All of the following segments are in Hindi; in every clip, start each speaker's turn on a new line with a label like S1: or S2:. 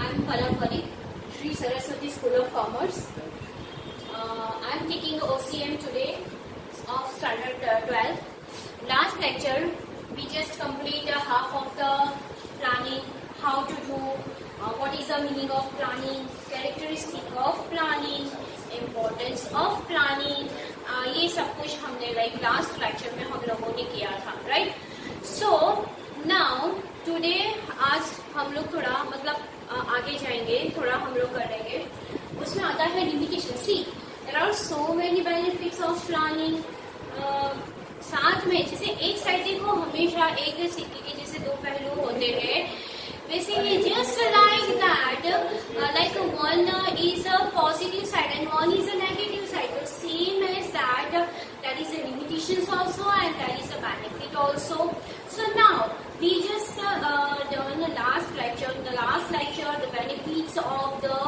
S1: I'm Paramvari, Sri Saraswati School of Commerce. I'm taking OCM today of Standard 12. Last lecture, we just complete half of the planning, how to do, what is the meaning of planning, characteristic of planning, importance of planning. ये सब कुछ हमने लास्ट लेक्चर में हम लोगों ने किया था, राइट? सो नाउ टुडे आज हम लोग थोड़ा आगे जाएंगे, थोड़ा हम लोग करेंगे. उसमें आता है limitation. See there are so many benefits of planning. साथ में जैसे एक साइड देखो, हमेशा एक सिक्के के जैसे दो पहलू होते हैं, basically just like that, like one is a positive side and one is a negative side. So same as that, there is a limitations also and there is a benefit also. So now we just done the last lecture. In the last lecture, the benefits of the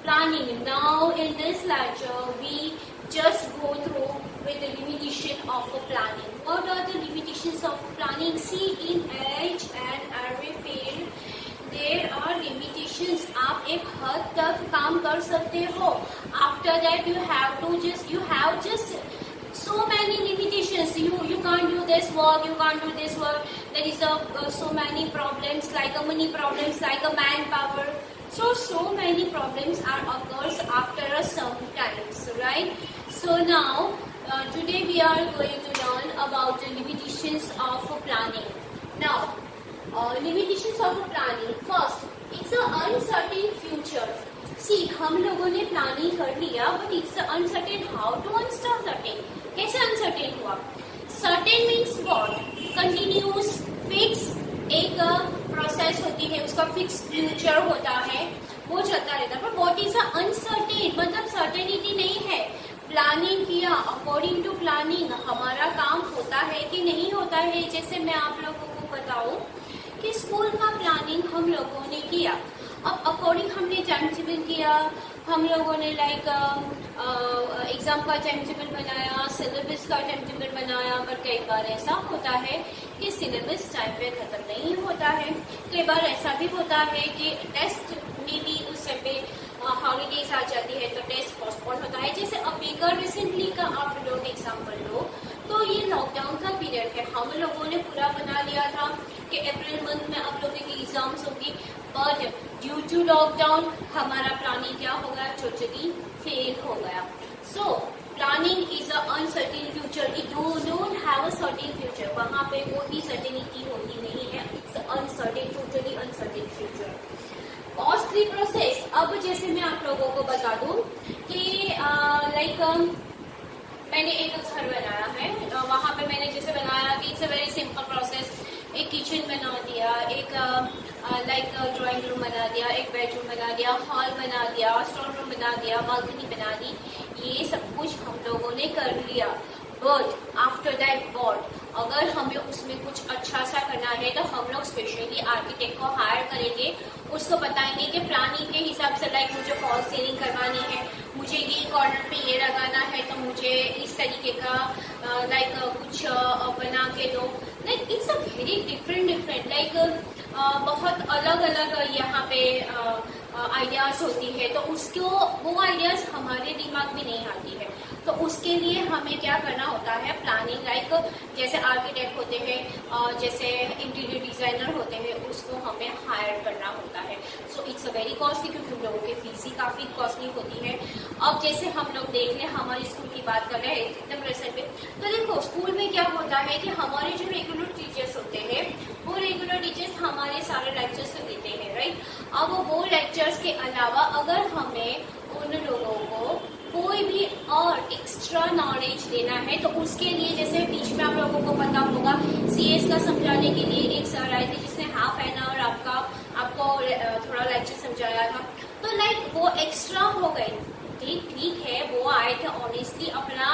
S1: planning. Now in this lecture, we just go through with the limitation of a planning. What are the limitations of planning? See, in each and every field there are limitations. आप एक हद तक काम कर सकते हो. After that you have just so many limitations. You can't do this work, you can't do this work. There is so many problems, like money problems, like manpower. So many problems are occurs after some times, right? So now today we are going to learn about the limitations of planning. Now limitations of planning. First, it's an uncertain future. See, हम लोगों ने प्लानिंग कर लिया, but it's uncertain. How to uncertain? कैसे uncertain हुआ? Certain means what? Continuous, fix. एक प्रोसेस होती है, उसका फिक्स फ्यूचर होता है, वो चलता रहता है. पर व्हाट इज अनसर्टेन? मतलब सर्टेनिटी नहीं है. प्लानिंग किया, अकॉर्डिंग टू प्लानिंग हमारा काम होता है कि नहीं होता है. जैसे मैं आप लोगों को बताऊं कि स्कूल का प्लानिंग हम लोगों ने किया. अब अकॉर्डिंग हमने टाइम टेबल किया, हम लोगों ने एग्जाम का टाइम टेबल बनाया, सिलेबस का टाइम टेबल बनाया. पर कई बार ऐसा होता है कि सिलेबस टाइम पे खत्म नहीं होता है. कई बार ऐसा भी होता है कि टेस्ट में भी उस टाइम पे हॉलीडेज आ जाती है, तो टेस्ट पोस्टपोन होता है. जैसे अभी का रिसेंटली का आप लोग एग्जाम्पल लो, तो ये लॉकडाउन का पीरियड है. हम लोगों ने पूरा बना लिया था कि अप्रैल मंथ में आप लोगों की एग्जाम्स होगी, बट ड्यू टू लॉकडाउन हमारा प्लानिंग क्या हो गया? टोटली फेल हो गया. So planning is a uncertain future. It don't have a certain future. वहां पे कोई सर्टेनिटी होती नहीं है. It's uncertain, totally uncertain future. Costly process. अब जैसे मैं आप लोगों को बता दूं कि मैंने एक घर बनाया है, वहां पे मैंने जैसे बनाया कि it's a very simple process. एक किचन बना दिया, एक ड्राइंग रूम बना दिया, एक बेडरूम बना दिया, हॉल बना दिया, स्टोर रूम बना दिया, बालकनी बना दी. ये सब कुछ हम लोगों ने कर लिया. But after that what? अगर हमें उसमें कुछ अच्छा सा करना है तो हम लोग स्पेशली आर्किटेक्ट को हायर करेंगे. उसको बताएंगे कि प्लानिंग के हिसाब से मुझे फॉल सीलिंग करवानी है, मुझे ये कॉर्नर पे ये लगाना है, तो मुझे इस तरीके का कुछ बना के दो. इट्स अ वेरी डिफरेंट बहुत अलग अलग यहाँ पे आइडियाज होती है. तो उसको वो आइडियाज हमारे दिमाग में नहीं आती है. तो उसके लिए हमें क्या करना होता है? प्लानिंग जैसे आर्किटेक्ट होते हैं, जैसे इंटीरियर डिजाइनर होते हैं, उसको हमें हायर करना होता है. So it's a very costly, क्योंकि हम लोगों की फीस ही काफी कॉस्टली होती है. अब जैसे हम लोग देख लें, हमारे स्कूल की बात कर रहे हैं एकदम रिसेंट पे, तो देखो स्कूल में क्या होता है कि हमारे जो रेगुलर टीचर्स होते हैं, वो रेगुलर टीचर्स हमारे सारे लेक्चर्स लेते हैं, राइट? अब वो लेक्चर्स के अलावा अगर हमें उन लोगों को कोई भी और एक्स्ट्रा नॉलेज देना है, तो उसके लिए जैसे बीच में आप लोगों को पता होगा सीएस का समझाने के लिए एक सर आए थे जिसने हाफ एन आवर आपको थोड़ा लेक्चर समझाया था. तो वो एक्स्ट्रा हो गए. ठीक है, वो आए थे ऑनेस्टली अपना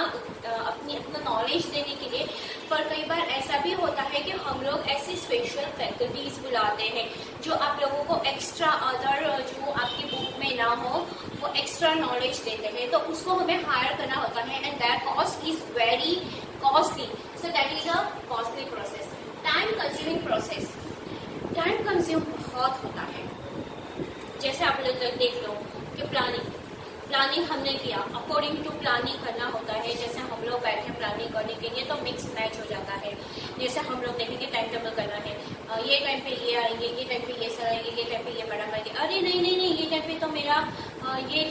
S1: नॉलेज देने के लिए. पर कई बार ऐसा भी होता है कि हम लोग ऐसे स्पेशल फैकल्टीज बुलाते हैं जो आप लोगों को एक्स्ट्रा अदर जो आपकी बुक में ना हो, वो एक्स्ट्रा नॉलेज देते हैं. तो उसको हमें हायर करना होता है, and that cost is very costly. So that is a costly process. Time consuming process. Time consume बहुत होता है. जैसे आप लोग देख लो कि प्लानिंग हमने किया, अकॉर्डिंग टू प्लानिंग करना होता है। जैसे हम लोग बैठे प्लानिंग करने के लिए तो मिक्स मैच हो जाता है। जैसे हम लोग देखेंगे टाइम टेबल करना है, ये टाइम पे ये आएंगे, ये टाइम पे ये सर आएंगे, ये टाइम पे ये मैडम आएंगे, अरे नहीं नहीं नहीं ये टाइम पे तो मेरा ये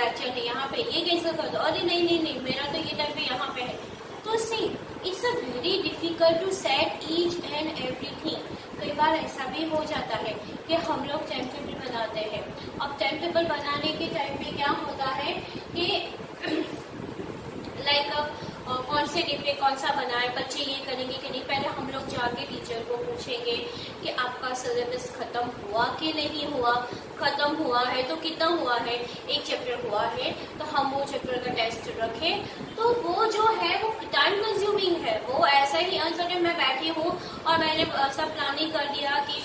S1: लेक्चर है, यहाँ पे ये कैंसिल कर दो, अरे नहीं नहीं नहीं मेरा तो ये टाइम पे यहाँ पे है। तो see it's a very difficult to set each and everything. कई बार ऐसा भी हो जाता है कि हम लोग टाइम टेबल बनाते हैं। अब टाइम टेबल बनाने के टाइम पे क्या होता है कि लाइक कौन से डे पे कौन सा बनाए, बच्चे ये करेंगे कि नहीं। पहले हम लोग जाके टीचर को पूछेंगे कि आपका सिलेबस खत्म हुआ कि नहीं हुआ, खत्म हुआ है तो कितना हुआ है, एक चैप्टर हुआ है तो हम वो चैप्टर का टेस्ट रखें। तो वो जो है वो टाइम कंज्यूमिंग है। वो ऐसा ही अनसर्टेन मैं बैठी हूँ और मैंने सब प्लानिंग कर दिया कि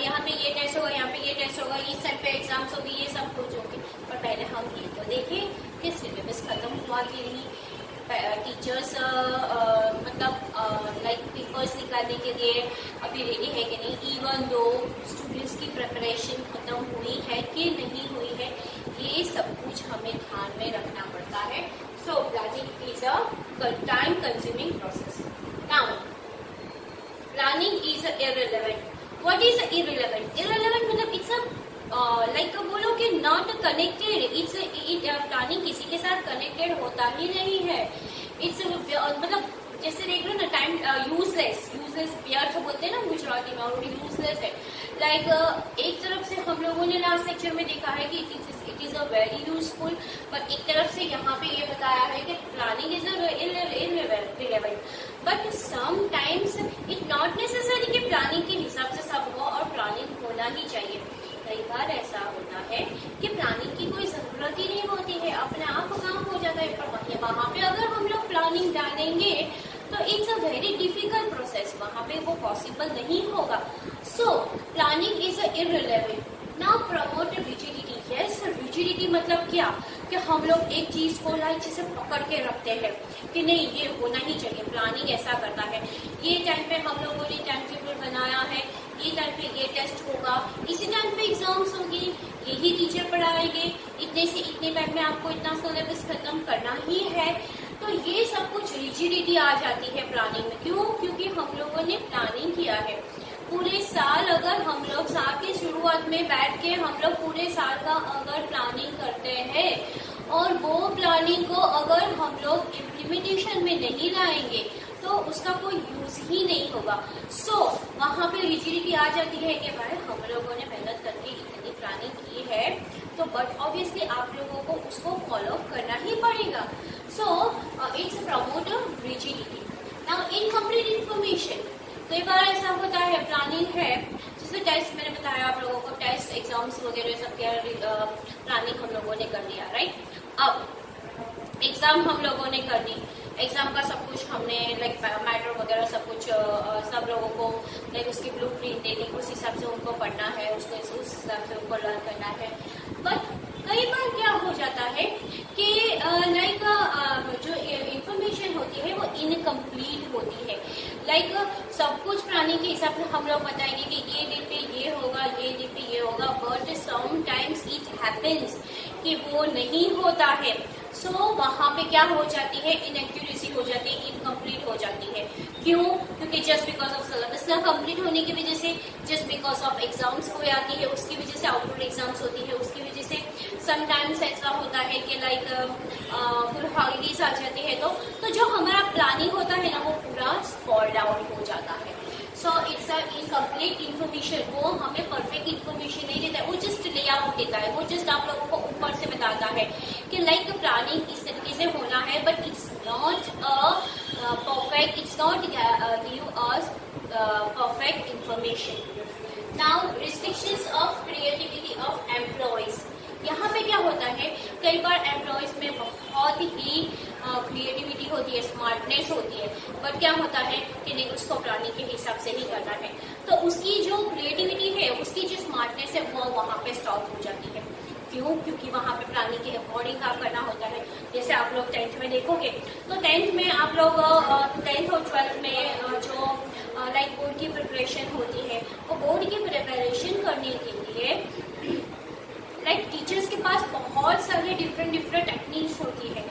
S1: यहाँ पे ये टेस्ट होगा, यहाँ पे ये टेस्ट होगा, इस टाइम पे एग्जाम्स होगी, ये सब कुछ होगी। पर पहले हम ये तो देखें कि सिलेबस खत्म हुआ कि नहीं। टीचर्स मतलब लाइक पेपर्स निकालने के लिए अभी रेडी है कि नहीं, इवन दो स्टूडेंट्स की प्रिपरेशन खत्म हुई है कि नहीं हुई है, ये सब कुछ हमें ध्यान में रखना पड़ता है। So planning is a time consuming process. Now planning is irrelevant. What is irrelevant? Irrelevant मतलब इट्स अ लाइक बोलो कि नॉट कनेक्टेड। इट्स प्लानिंग किसी के साथ कनेक्टेड होता ही नहीं है। इट्स मतलब जैसे देख लो ना टाइम यूजलेस व्यर्थ बोलते हैं ना गुजराती में, और यूजलेस है। लाइक एक तरफ से हम लोगों ने लास्ट लेक्चर में देखा है कि it is a very useful, पर एक तरफ से यहाँ पे ये बताया है कि planning is irrelevant. But sometimes it not necessary कि प्लानिंग के हिसाब से सब हो और प्लानिंग होना ही चाहिए। कई बार ऐसा होता है कि प्लानिंग की कोई जरूरत ही नहीं होती है, अपने आप काम हो जाता है। पर वहाँ पे अगर हम लोग प्लानिंग डालेंगे तो it's a very difficult process, वहाँ पे वो पॉसिबल नहीं होगा। So planning is irrelevant. Now promote rigidity. Yes, rigidity मतलब क्या कि हम लोग एक चीज को लाइक जैसे पकड़ के रखते हैं कि नहीं ये होना ही चाहिए। प्लानिंग ऐसा करता है, ये टाइम पे हम लोगों ने टाइम टेबल बनाया है, ये टाइम पे ये टेस्ट होगा, इसी टाइम पे एग्जाम्स होगी, यही टीचर पढ़ाएंगे, इतने से इतने टाइम में आपको इतना सिलेबस खत्म करना ही है। तो ये सब कुछ रिजिडिटी आ जाती है प्लानिंग में। क्यों? क्योंकि हम लोगों ने प्लानिंग किया है पूरे साल। अगर हम लोग साल की शुरुआत में बैठ के हम लोग पूरे साल का अगर प्लानिंग करते हैं और वो प्लानिंग को अगर हम लोग इम्प्लीमेंटेशन में नहीं लाएंगे तो उसका कोई यूज ही नहीं होगा। सो वहाँ पे रिजिडिटी आ जाती है कि भाई हम लोगों ने मेहनत करके इतनी प्लानिंग की है तो बट ऑब्वियसली आप लोगों को उसको फॉलो करना ही पड़ेगा। So it's promote rigidity. Now incomplete information. कई बार ऐसा होता है प्लानिंग है, जैसे टेस्ट मैंने बताया आप लोगों को, टेस्ट एग्जाम्स वगैरह सब क्या प्लानिंग हम लोगों ने कर लिया, राइट। अब एग्जाम हम लोगों ने कर दी, एग्जाम का सब कुछ हमने लाइक मैटर वगैरह सब कुछ सब लोगों को लाइक उसकी ब्लूप्रिंट दे दी, उस हिसाब से उनको पढ़ना है, उसको उस हिसाब से उनको लर्न करना है। बट कई बार क्या हो जाता है कि लाइक जो इंफॉर्मेशन होती है वो इनकम्प्लीट होती है। लाइक सब कुछ प्लानिंग के हिसाब से हम लोग बताएंगे कि ये डे पे ये होगा, ये डे पे ये होगा, बट समटाइम्स इट हैपेंस कि वो नहीं होता है। सो वहाँ पे क्या हो जाती है, इनएक्यूरेसी हो जाती है, इनकम्प्लीट हो जाती है। क्यों? क्योंकि जस्ट बिकॉज ऑफ सिलेबस ना कंप्लीट होने की वजह से, जस्ट बिकॉज ऑफ एग्जाम्स हो जाती है उसकी वजह से, आउटडोर एग्जाम्स होती है उसकी वजह से, समटाइम्स ऐसा होता है कि लाइक फिर हॉलीडेज आ जाती है तो जो हमारा प्लानिंग होता है ना वो पूरा फॉल डाउन हो जाता है। So it's a incomplete information. वो हमें परफेक्ट इन्फॉर्मेशन नहीं देता है, वो जस्ट लेआउट देता है, वो जस्ट आप लोगों को ऊपर से बताता है कि लाइक प्लानिंग इस तरीके से होना है, but it's not perfect, it's not give us perfect information. Now restrictions of creativity of employees. यहाँ पे क्या होता है, कई बार एम्प्लॉयज में बहुत ही क्रिएटिविटी होती है, स्मार्टनेस होती है, बट क्या होता है कि नहीं उसको प्लानिंग के हिसाब से ही करना है, तो उसकी जो क्रिएटिविटी है, उसकी जो स्मार्टनेस है वो वहाँ पे स्टॉप हो जाती है। क्यों? क्योंकि वहाँ पे प्लानिंग के अकॉर्डिंग काम करना होता है। जैसे आप लोग 10th में देखोगे तो 10th में आप लोग 10th और 12th में जो लाइक बोर्ड की प्रिपरेशन होती है, वो बोर्ड की प्रिपरेशन करने के लिए लाइक टीचर्स के पास बहुत सारे डिफरेंट टेक्निक्स होती है।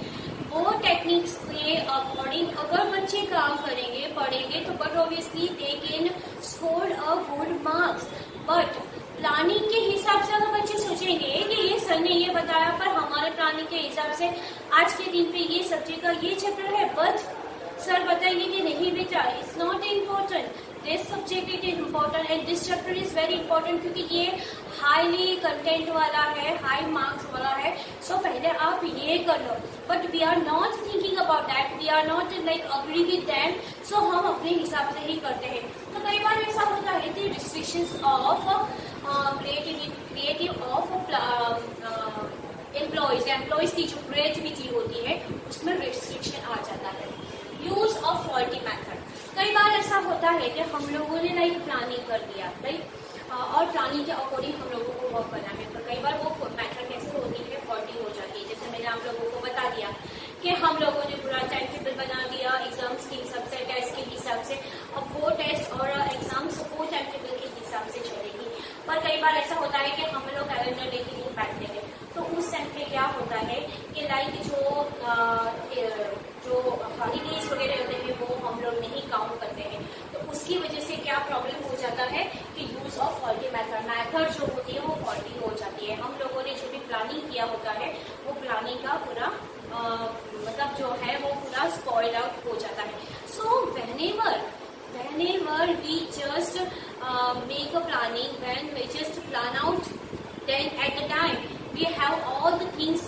S1: वो टेक्निक्स के अकॉर्डिंग अगर बच्चे काम करेंगे, पढ़ेंगे, तो but obviously they can score a good marks. But planning के हिसाब से अगर बच्चे सोचेंगे कि ये सर ने ये बताया, पर हमारे प्लानिंग के हिसाब से आज के दिन पे ये सब्जेक्ट का ये चैप्टर है, बट सर बताएंगे कि नहीं बेटा, it's not important, this subject it is important and this chapter is very important, क्योंकि ये हाईली कंटेंट वाला है, हाई मार्क्स वाला है, सो पहले आप ये कर लो। But we are not thinking about that, we are not like agree with them, so हम अपने हिसाब से ही करते हैं। तो कई बार ऐसा होता है कि restrictions of creative of employees की जो क्रिएटिविटी होती है उसमें रिस्ट्रिक्शन आ जाता है। यूज ऑफ फॉल्टी मेथड, कई बार ऐसा होता है कि हम लोगों ने लाइक प्लानिंग कर दिया, राइट, और प्लानिंग के अकॉर्डिंग हम लोगों को वर्क करना है, पर कई बार वो मेथड कैसे होती है, फॉल्टी हो जाती है। जैसे मैंने आप लोगों को बता दिया कि हम लोगों ने पूरा टाइम टेबल बना दिया एग्जाम्स के हिसाब से, टेस्ट के हिसाब से, अब वो टेस्ट और एग्जाम्स वो टाइम टेबल के हिसाब से चलेगी। पर कई बार ऐसा होता है कि हम लोग कैलेंडर लेके नहीं बैठते हैं, तो उस टाइम पे क्या होता है कि लाइक जो हॉलीडेज वगैरह होते हैं वो हम लोग नहीं काउंट करते हैं, तो उसकी वजह से क्या प्रॉब्लम हो जाता है कि यूज ऑफ फॉल्टी मेथड जो होती है वो फॉल्टी हो जाती है। हम लोगों ने जो भी प्लानिंग किया होता है वो प्लानिंग का पूरा मतलब जो है वो पूरा स्पॉइल आउट हो जाता है। सो whenever we just make a planning, when we just plan out, then at the time we have all the things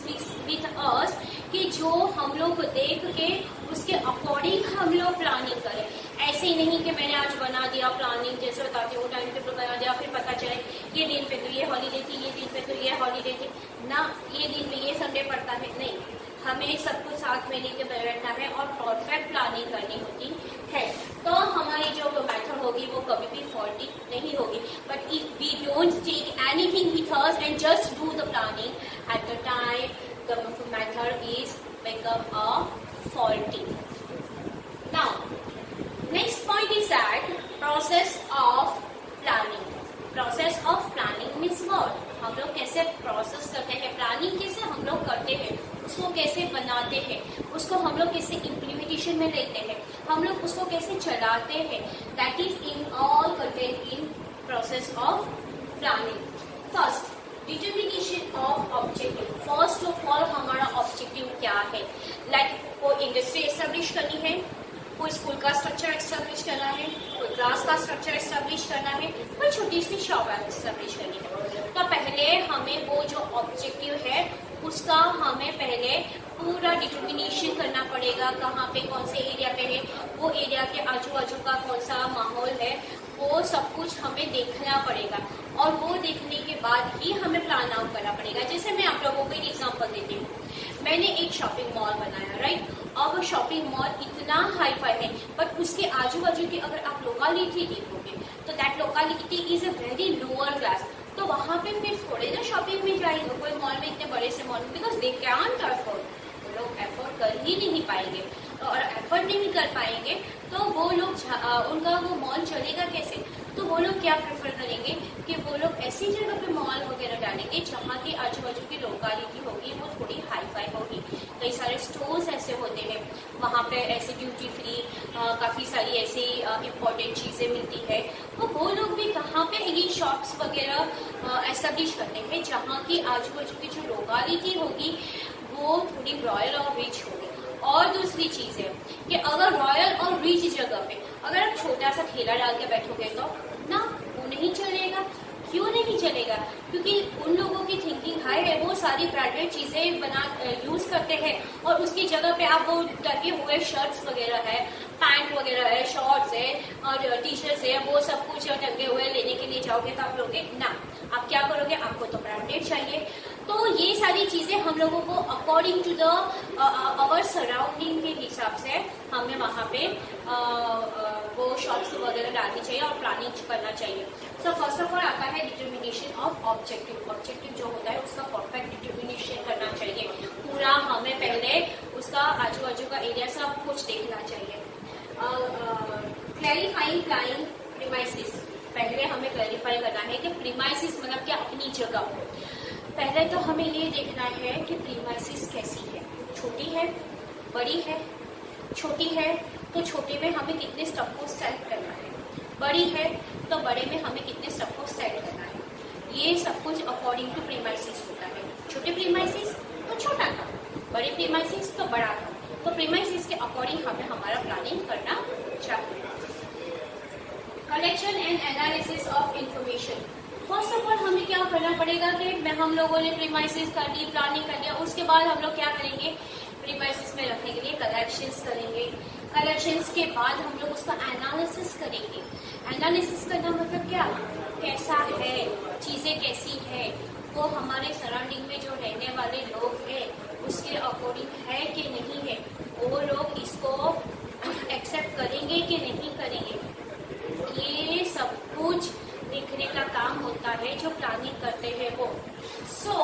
S1: with us कि जो हम लोग देख के उसके अकॉर्डिंग हम लोग प्लानिंग करें। ऐसे ही नहीं कि मैंने आज बना दिया प्लानिंग, जैसे बताती हूँ टाइम टेबल बना दिया, फिर पता चले ये दिन पे तो ये हॉलीडे थी, ये दिन पे तो ये हॉलीडे थी ना, ये दिन पे ये संडे पड़ता है, नहीं, हमें सब कुछ साथ में लेके बैठना है और परफेक्ट प्लानिंग करनी होती है, तो हमारी जो मेथड होगी वो कभी भी फॉल्टी नहीं होगी। But if we don't take anything with us and just do the planning at the time, the method is become a faulty. Now, next point is that process of planning. Process of planning means what? हम लोग कैसे प्रोसेस करते हैं, प्लानिंग कैसे हम लोग करते हैं, उसको कैसे बनाते हैं, उसको हम लोग कैसे इम्प्लीमेंटेशन में लेते हैं, हम लोग उसको कैसे चलाते हैं, that is in all content in process of planning. First, determination of objective. First of all हमारा ऑब्जेक्टिव क्या है, लाइक कोई इंडस्ट्री एस्टेब्लिश करनी है, कोई स्कूल का स्ट्रक्चर एस्टेब्लिश करना है, कोई क्लास का स्ट्रक्चर एस्टेब्लिश करना है, कोई छोटी सी शॉप एस्टेब्लिश करनी है। तो पहले हमें वो जो ऑब्जेक्टिव है उसका हमें पहले पूरा डिटर्मिनेशन करना पड़ेगा, कहाँ पे कौन से एरिया पे है, वो एरिया के आजू बाजू का कौन सा माहौल है, वो सब कुछ हमें देखना पड़ेगा, और वो देखने के बाद ही हमें प्लान आउट करना पड़ेगा। जैसे मैं आप लोगों को एक एग्जांपल देती हूँ, मैंने एक शॉपिंग मॉल बनाया, राइट, और वो शॉपिंग मॉल इतना हाई फाई है, बट उसके आजू बाजू की अगर आप लोकेलिटी देखोगे तो that locality is a very lower class, तो वहां पे फिर थोड़े ना शॉपिंग में जाएंगे कोई मॉल में, इतने बड़े से मॉल में, बिकॉज दे कैंट अफोर्ड, वो लोग एफोर्ड कर ही नहीं पाएंगे, और एफर्ट नहीं कर पाएंगे तो वो लोग उनका वो मॉल चलेगा कैसे। तो वो लोग क्या प्रेफर करेंगे कि वो लोग ऐसी जगह पे मॉल वगैरह डालेंगे जहाँ की आजू बाजू की लोकेलिटी होगी वो थोड़ी हाई फाई होगी। कई सारे स्टोर्स ऐसे होते हैं, वहाँ पे ऐसे ड्यूटी फ्री काफ़ी सारी ऐसी इम्पोर्टेंट चीज़ें मिलती है, तो वो लोग भी कहाँ पे ये शॉप्स वगैरह एस्टेब्लिश करते हैं जहाँ की आजू बाजू की जो लोकेलिटी होगी वो थोड़ी रॉयल और रिच होगी। और दूसरी चीज है कि अगर रॉयल और रिच जगह पे अगर आप छोटा सा ठेला डाल के बैठोगे तो ना, वो नहीं चलेगा। क्यों नहीं चलेगा? क्योंकि उन लोगों की थिंकिंग हाई है, वो सारी ब्रांडेड चीजें बना यूज करते हैं, और उसकी जगह पे आप वो टके हुए शर्ट्स वगैरह है, पैंट वगैरह है, शॉर्ट्स है और टी शर्ट्स है, वो सब कुछ टंगे हुए लेने के लिए जाओगे तो आप लोगे ना, आप क्या करोगे, आपको तो ब्रांडेड चाहिए। तो ये सारी चीजें हम लोगों को according to the our surrounding के हिसाब से हमें वहाँ पे वो शॉप्स वगैरह डालनी चाहिए और प्लानिंग करना चाहिए। सो फर्स्ट ऑफ ऑल आता है डिटर्मिनेशन ऑफ ऑब्जेक्टिव। ऑब्जेक्टिव जो होता है उसका परफेक्ट डिटर्मिनेशन करना चाहिए, पूरा हमें पहले उसका आजू बाजू का एरिया सब कुछ देखना चाहिए। क्लैरिफाइंग प्लानिंग प्रीमाइसिस, पहले हमें क्लैरिफाई करना है कि प्रीमाइसिस मतलब क्या, अपनी जगह। पहले तो हमें ये देखना है कि प्रीमाइसिस कैसी है, छोटी है, बड़ी है। छोटी है तो छोटे में हमें कितने स्टेप को सेट करना है, बड़ी है तो बड़े में हमें कितने स्टेप को सेट करना है। ये सब कुछ अकॉर्डिंग टू प्रीमाइसिस होता है। छोटे प्रीमाइसिस तो छोटा था, बड़े प्रीमाइसिस तो बड़ा था। तो प्रीमाइसिस के अकॉर्डिंग हमें हमारा प्लानिंग करना चाहिए। Collection and analysis of information. First of all हमें क्या करना पड़ेगा कि हम लोगों ने प्रीमाइसिस कर ली, प्लानिंग कर लिया, उसके बाद हम लोग क्या करेंगे, प्रीमाइसिस में रखने के लिए कलेक्शंस करेंगे। कलेक्शंस के बाद हम लोग उसका एनालिसिस करेंगे। एनालिसिस करना मतलब क्या, कैसा है, चीजें कैसी है, वो हमारे सराउंडिंग में जो रहने वाले लोग हैं उसके अकॉर्डिंग है कि नहीं है, वो लोग इसको एक्सेप्ट करेंगे कि नहीं करेंगे। ये सब कुछ देखने का काम होता है जो प्लानिंग करते हैं वो। सो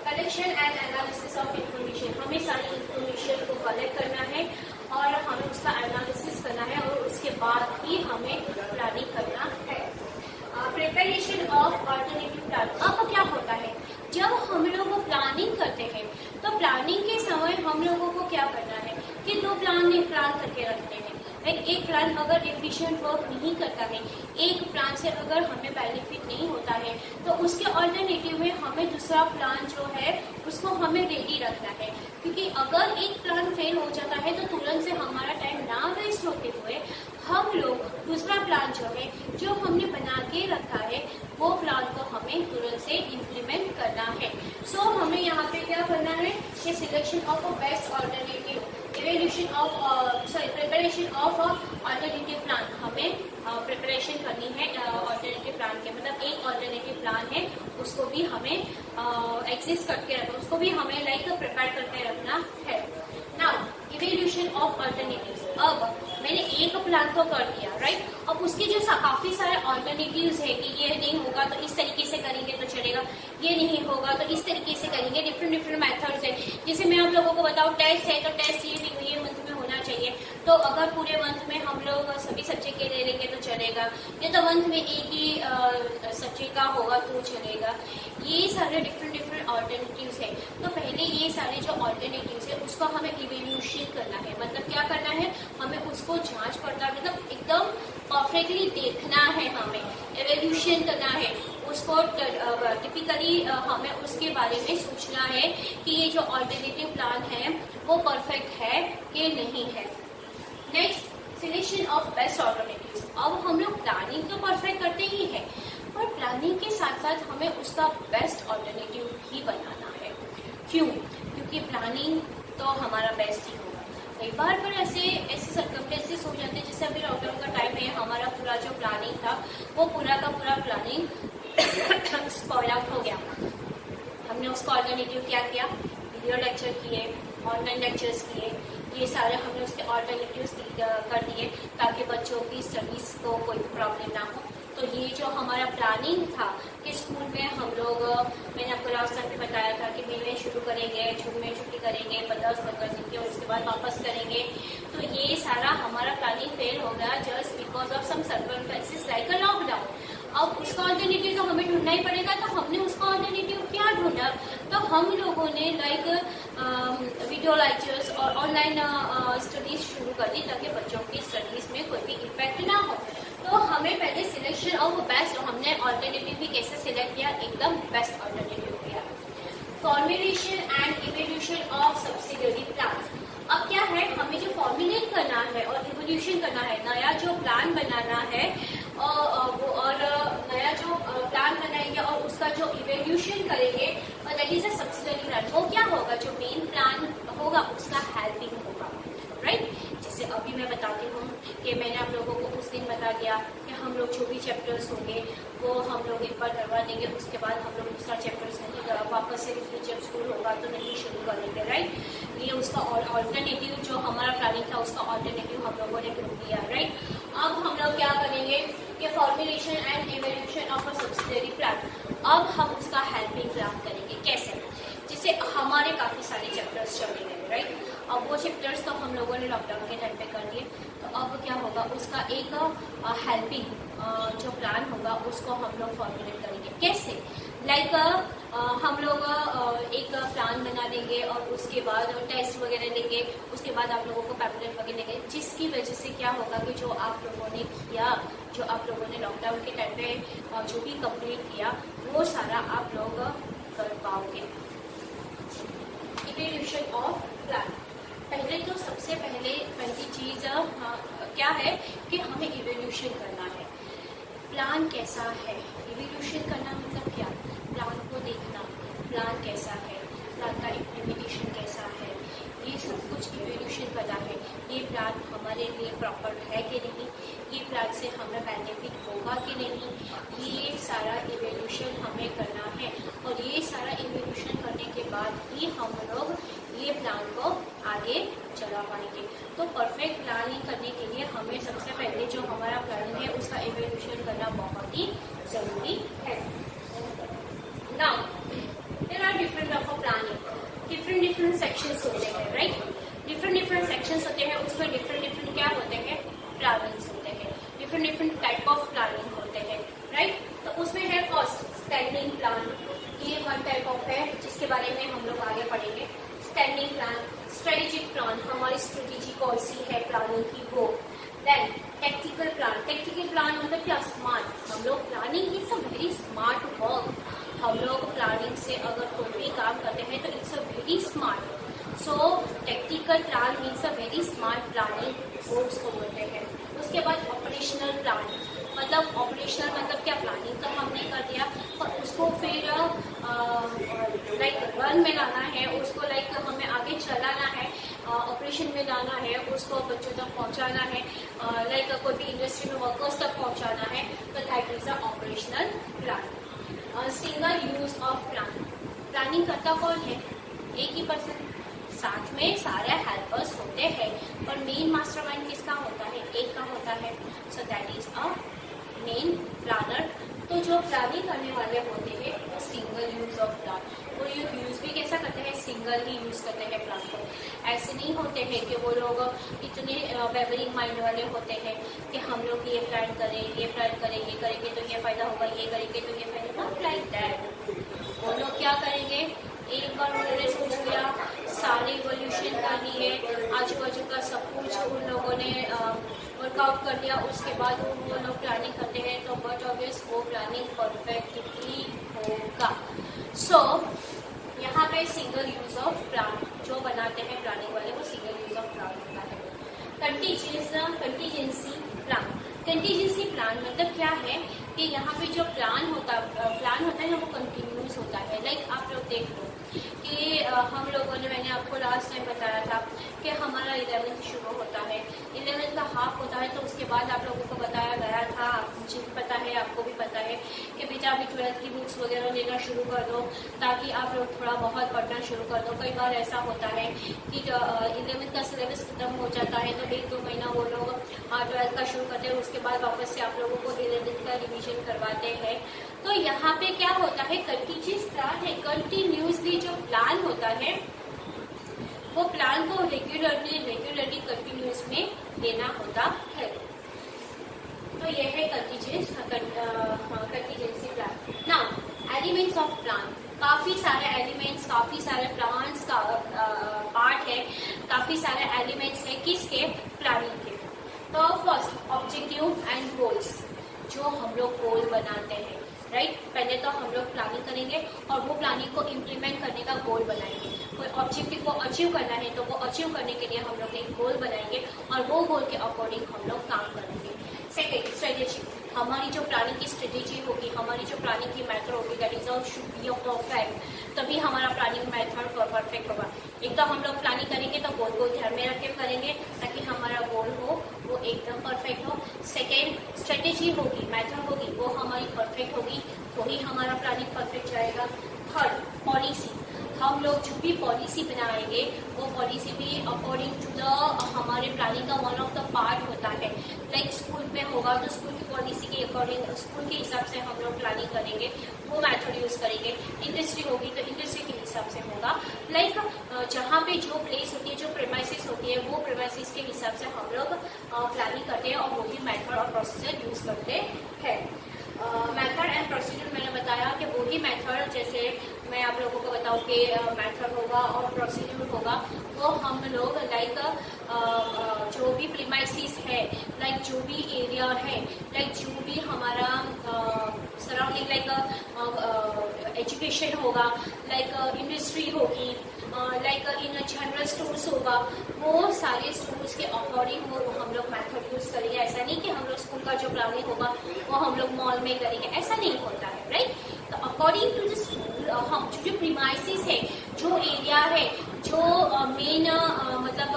S1: collection and analysis of information, हमें सारी इंफॉर्मेशन को कलेक्ट करना है और हमें उसका एनालिसिस करना है और उसके बाद ही हमें प्लानिंग करना है। Preparation of alternative plan. अब क्या होता है, जब हम लोग प्लानिंग करते हैं तो प्लानिंग के समय हम लोगों को क्या करना है कि दो प्लान करके रखते हैं। एक प्लान अगर एफिशिएंट वर्क नहीं करता है, एक प्लान से अगर हमें बेनिफिट नहीं होता है, तो उसके अल्टरनेटिव में हमें दूसरा प्लान जो है उसको हमें रेडी रखना है। क्योंकि अगर एक प्लान फेल हो जाता है तो तुरंत से हमारा टाइम ना वेस्ट होते हुए हम लोग दूसरा प्लान जो हमने बना के रखा है वो प्लान को हमें तुरंत से इम्प्लीमेंट करना है। सो हमें यहाँ पे क्या करना है कि selection of a best alternative, evaluation of preparation of alternative plan. हमें प्रिपरेशन करनी है ऑल्टरनेटिव प्लान के, मतलब एक ऑल्टरनेटिव प्लान है उसको भी हमें एग्जिस्ट करके रखना, उसको भी हमें प्रिपेयर करके रखना है। Now evaluation of alternatives. अब मैंने एक प्लान तो कर दिया, राइट। अब उसके जो काफी सारे ऑल्टरनेटिव्स है कि ये नहीं होगा तो इस तरीके से करेंगे तो चलेगा, ये नहीं होगा तो इस तरीके से करेंगे, डिफरेंट मेथड्स है। जैसे मैं आप लोगों को बताऊं, टेस्ट है तो टेस्ट ये मंथ में होना चाहिए, तो अगर पूरे मंथ में हम लोग सभी सब्जेक्ट के ले लेंगे तो चलेगा, या तो मंथ में एक ही सब्जेक्ट का होगा तो चलेगा। ये सारे डिफरेंट ऑल्टरनेटिव्स है। तो पहले ये सारे जो ऑल्टरनेटिव्स है उसको हमें इवैल्यूएशन करना है। मतलब क्या करना है, हमें उसको जांच पड़ताल, मतलब एकदम परफेक्टली देखना है, हमें इवैल्यूएशन करना है उसको। टिपिकली हमें उसके बारे में सोचना है कि ये जो ऑल्टरनेटिव प्लान है वो परफेक्ट है कि नहीं है। Next, selection of best alternatives. अब हम लोग प्लानिंग तो परफेक्ट करते ही है, पर प्लानिंग के साथ साथ हमें उसका बेस्ट ऑल्टरनेटिव भी बनाना है। क्यों? क्योंकि प्लानिंग तो हमारा बेस्ट ही होगा। कई बार पर ऐसे सर्कमस्टेंसेस हो जाते हैं, जैसे अभी लॉकडाउन का टाइम है, हमारा पूरा जो प्लानिंग था वो पूरा का पूरा प्लानिंग स्पॉइल आउट हो गया। हमने उसका ऑल्टरनेटिव क्या किया, वीडियो लेक्चर किए, ऑनलाइन लेक्चर्स किए, ये सारे हमने उसके ऑल्टरनेटिव्स कर दिए ताकि बच्चों की स्टडीज को कोई प्रॉब्लम ना हो। तो ये जो हमारा प्लानिंग था कि स्कूल में हम लोग, मैंने आपको लास्ट टाइम भी बताया था कि मई में शुरू करेंगे, जून में छुट्टी करेंगे 15 दिन की, और उसके बाद वापस करेंगे। तो ये सारा हमारा प्लानिंग फेल हो गया just because of some circumstances like a lockdown. अब उसका ऑल्टरनेटिव तो हमें ढूंढना ही पड़ेगा, तो हमने उसका ऑल्टरनेटिव क्या ढूंढा, तो हम लोगों ने वीडियो लेक्चर्स और ऑनलाइन स्टडीज शुरू कर दी ताकि बच्चों की स्टडीज में कोई भी इफेक्ट ना हो। तो हमें पहले सिलेक्शन ऑफ बेस्ट, हमने ऑल्टरनेटिव भी कैसे सिलेक्ट किया, एकदम बेस्ट ऑल्टरनेटिव किया। Formulation and evaluation of subsidiary plan. अब क्या है, हमें जो फॉर्मुलेट करना है और इवोल्यूशन करना है, नया जो प्लान बनाना है और नया जो प्लान बनाएंगे और उसका जो इवोल्यूशन करेंगे, और that is a subsidiary plan. वो क्या होगा, जो मेन प्लान होगा उसका हेल्पिंग होगा, राइट। जैसे अभी मैं बताती हूँ कि मैंने आप लोगों को उस दिन बता दिया कि हम लोग जो भी चैप्टर्स होंगे वो हम लोग एक बार करवा देंगे, उसके बाद हम लोग दूसरा चैप्टर्स नहीं वापस से जब स्कूल होगा तो नहीं शुरू करेंगे, राइट। ये उसका ऑल्टरनेटिव जो हमारा प्लानिंग था उसका ऑल्टरनेटिव हम लोगों ने ढूंढ लिया, राइट। अब हम लोग क्या करेंगे कि formulation and evaluation of a subsidiary plan. अब हम उसका हेल्पिंग प्लान करेंगे, कैसे, जैसे हमारे काफी सारे चैप्टर्स चले गए, राइट। अब वो चैप्टर्स तो हम लोगों ने लॉकडाउन के टाइम पे कर दिए, तो अब क्या होगा, उसका एक हेल्पिंग जो प्लान होगा उसको हम लोग फॉर्मुलेट करेंगे। कैसे, लाइक हम लोग एक प्लान बना देंगे और उसके बाद टेस्ट वगैरह लेंगे, उसके बाद आप लोगों को पैम्पलेट वगैरह लेंगे, जिसकी वजह से क्या होगा कि जो आप लोगों ने किया, जो आप लोगों ने लॉकडाउन के टाइम पे जो भी कंप्लीट किया, वो सारा आप लोग कर पाओगे। Evaluation of plan. पहले तो सबसे पहली चीज क्या है कि हमें इवैल्यूएशन करना है। प्लान कैसा है, इवैल्यूएशन करना मतलब क्या, प्लान को देखना, प्लान कैसा है, प्लान का इम्प्लीमेंटेशन कैसा है, ये सब कुछ इवैल्यूएशन करना है। ये प्लान हमारे लिए प्रॉपर है कि नहीं, ये प्लान से हमें बेनिफिट होगा कि नहीं, ये सारा इवैल्यूएशन हमें करना है। और ये सारा इवैल्यूएशन करने के बाद ही हम लोग ये प्लान को आगे चला पाएंगे। तो परफेक्ट प्लानिंग करने के लिए हमें सबसे पहले जो हमारा प्लानिंग है उसका इवैल्यूएशन करना बहुत ही जरूरी है। Now there are different type of planning, different sections होते हैं, राइट। डिफरेंट सेक्शंस होते हैं, उसमें डिफरेंट क्या होते हैं, प्लानिंग्स होते हैं, डिफरेंट टाइप ऑफ प्लानिंग होते हैं, राइट। तो उसमें है फर्स्ट स्टैंडिंग प्लान, ये वन टाइप ऑफ है जिसके बारे में हम लोग आगे पढ़ेंगे। स्टैंडिंग प्लान, स्ट्रेटेजिक प्लान, हमारी स्ट्रेटेजी कौन सी है प्लानिंग की वो। Then tactical plan, tactical plan मतलब क्या, स्मार्ट। हम लोग planning is a very smart work, हम लोग प्लानिंग से अगर कोई भी काम करते हैं तो it's a very smart. So tactical plan means a very smart planning, वो उसको बोलते हैं। उसके बाद ऑपरेशनल प्लान, मतलब ऑपरेशनल मतलब क्या, प्लानिंग तो हमने कर दिया और उसको फिर लाइक रन में लाना है, उसको लाइक हमें आगे चलाना है, ऑपरेशन में लाना है, उसको बच्चों तक पहुंचाना है, लाइक कोई भी इंडस्ट्री में वर्कर्स तक पहुंचाना है, तो that is a operational plan. Single use of plan, planning करता कौन है, एक ही पर्सन, साथ में सारे हेल्पर्स होते हैं, और मेन मास्टरमाइंड किसका होता है, एक का होता है। So that is a main planner. तो जो प्लानिंग करने वाले होते हैं वो सिंगल यूज ऑफ प्लान, वो यूज भी कैसा करते हैं, सिंगल ही यूज करते हैं प्लान को। ऐसे नहीं होते हैं कि वो लोग इतने वेवरिंग माइंड वाले होते हैं कि हम लोग ये प्लान करें, ये प्लान करें, ये करेंगे तो ये फायदा होगा, ये करेंगे तो ये फायदा, नॉट लाइक दैट। वो लोग क्या करेंगे, एक बार उन्होंने सोच लिया, सारे इवोल्यूशन कर लिए, आजू बाजू का सब कुछ उन लोगों ने वर्कआउट कर लिया, उसके बाद वो लोग प्लानिंग करते हैं, तो बट ऑब्वियस वो प्लानिंग परफेक्टली होगा। सो यहाँ पे सिंगल यूज ऑफ प्लान जो बनाते हैं प्लानिंग वाले, वो सिंगल यूज ऑफ प्लान होता है। कंटीजेंसी प्लान, कंटीजेंसी प्लान मतलब क्या है कि यहाँ पे जो प्लान होता है वो कंटिन्यूस होता है। लाइक आप लोग देख लो कि हम लोगों ने, मैंने आपको लास्ट टाइम बताया था कि हमारा 11th शुरू होता है, 11th का हाफ होता है, तो उसके बाद आप लोगों को बताया गया था, मुझे भी पता है, आपको भी पता है कि बेटा अभी 12th की बुक्स वगैरह लेना शुरू कर दो ताकि आप लोग थोड़ा बहुत पढ़ना शुरू कर दो। कई बार ऐसा होता है कि 11th का सिलेबस खत्म हो जाता है तो 1-2 महीना वो लोग 12th का शुरू करते हैं, उसके बाद वापस से आप लोगों को 11th का रिविजन करवाते हैं। तो यहाँ पे क्या होता है, कंटीन्यूअस प्लान है, कंटिन्यूसली जो प्लान होता है वो प्लान को रेगुलरली कंटिन्यूस में लेना होता है। तो ये है contingency plan. Now elements of plan, काफी सारे एलिमेंट्स, काफी सारे प्लान्स का पार्ट है, काफी सारे एलिमेंट्स है किसके, प्लानिंग के। तो फर्स्ट ऑब्जेक्टिव एंड गोल्स, जो हम लोग गोल बनाते हैं, राइट। पहले तो हम लोग प्लानिंग करेंगे और वो प्लानिंग को इम्प्लीमेंट करने का गोल बनाएंगे। कोई ऑब्जेक्टिव को अचीव करना है तो वो अचीव करने के लिए हम लोग एक गोल बनाएंगे और वो गोल के अकॉर्डिंग हम लोग काम करेंगे। सेकेंड स्ट्रेटेजी, हमारी जो प्लानिंग की स्ट्रेटेजी होगी, हमारी जो प्लानिंग की मेथड होगी, that is all should be perfect, तभी हमारा प्लानिंग मेथड परफेक्ट होगा। एक तो हम लोग प्लानिंग करेंगे तो गोल को ध्यान में रख के करेंगे ताकि हमारा गोल हो वो एकदम परफेक्ट हो। सेकेंड स्ट्रेटेजी होगी, मेथड होगी, वो हमारी परफेक्ट होगी तो ही हमारा प्लानिंग परफेक्ट जाएगा। थर्ड पॉलिसी, हम लोग जो भी पॉलिसी बनाएंगे वो पॉलिसी भी अकॉर्डिंग टू द हमारे प्लानिंग का वन ऑफ द पार्ट होता है। लाइक स्कूल में होगा तो स्कूल की पॉलिसी के अकॉर्डिंग, स्कूल के हिसाब से हम लोग प्लानिंग करेंगे, वो मेथड यूज करेंगे। इंडस्ट्री होगी तो इंडस्ट्री के हिसाब से होगा। लाइक जहाँ पे जो प्लेस होती है, जो प्रेमाइसिस होती है, वो प्रेमाइसिस के हिसाब से हम लोग प्लानिंग करते हैं और वही मेथड और प्रोसीजर यूज करते हैं। मेथड एंड प्रोसीजर मैंने बताया कि वही मेथड आप लोगों को बताऊँ कि मेथड होगा और प्रोसीड्यूर होगा, वो हम लोग लाइक जो भी प्रीमाइसिस है, लाइक जो भी एरिया है, लाइक जो भी हमारा सराउंडिंग लाइक एजुकेशन होगा, लाइक इंडस्ट्री होगी, लाइक इन जनरल स्टोर्स होगा, वो सारे स्टोर्स के अकॉर्डिंग वो हम लोग मेथड यूज करेंगे। ऐसा नहीं कि हम लोग स्कूल का जो प्लानिंग होगा वो हम लोग मॉल में करेंगे, ऐसा नहीं होता है, राइट। तो अकॉर्डिंग टू द स्कूल हम जो प्रीमाइसिस है, जो एरिया है, जो मेन मतलब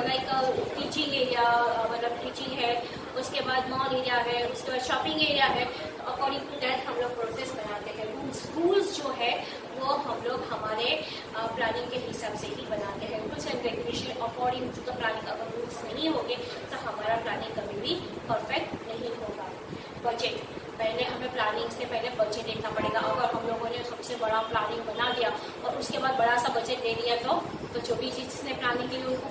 S1: लाइक टीचिंग एरिया, मतलब टीचिंग है, उसके बाद मॉल एरिया है, उसके बाद शॉपिंग एरिया है, तो अकॉर्डिंग टू दैट हम लोग प्रोसेस बनाते हैं। रूल्स जो है वो हम लोग हमारे प्लानिंग के हिसाब से ही बनाते हैं। Rules and regulation according to the planning, अगर रूल्स नहीं होंगे तो हमारा प्लानिंग कभी भी परफेक्ट नहीं होगा। बजट, पहले हमें प्लानिंग से पहले बजट देखना पड़ेगा। अगर हम लोगों ने सबसे बड़ा प्लानिंग बना दिया और उसके बाद बड़ा सा बजट दे दिया तो जो भी जिसने प्लानिंग के लिए उनको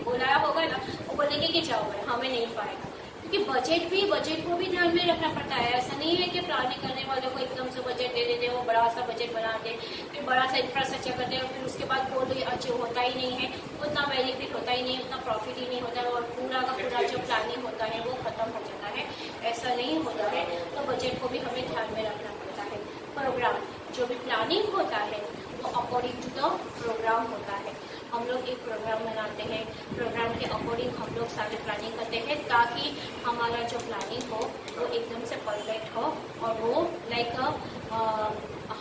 S1: बुलाया होगा ना, वो बोलेंगे कि जाओ भाई, हमें नहीं पाएगा। क्योंकि बजट को भी ध्यान में रखना पड़ता है। ऐसा नहीं है कि प्लानिंग करने वालों को एकदम से बजट दे देते, वो बड़ा सा बजट बनाते, फिर बड़ा सा इंफ्रास्ट्रक्चर करते हैं, फिर उसके बाद बोल अच्छे होता ही नहीं है, उतना बेनिफिट होता ही नहीं, उतना प्रॉफिट ही नहीं होता है, और पूरा का पूरा जो प्लानिंग होता है वो खत्म हो जाता है। ऐसा नहीं होता है। तो बजट को भी हमें ध्यान में रखना पड़ता है। प्रोग्राम, जो भी प्लानिंग होता है वो अकॉर्डिंग टू द प्रोग्राम होता है। हम लोग एक प्रोग्राम बनाते हैं, प्रोग्राम के अकॉर्डिंग हम लोग सारे प्लानिंग करते हैं, ताकि हमारा जो प्लानिंग हो वो एकदम से परफेक्ट हो, और वो लाइक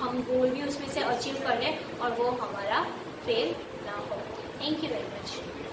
S1: हम गोल भी उसमें से अचीव कर लें और वो हमारा फेल ना हो। Thank you very much.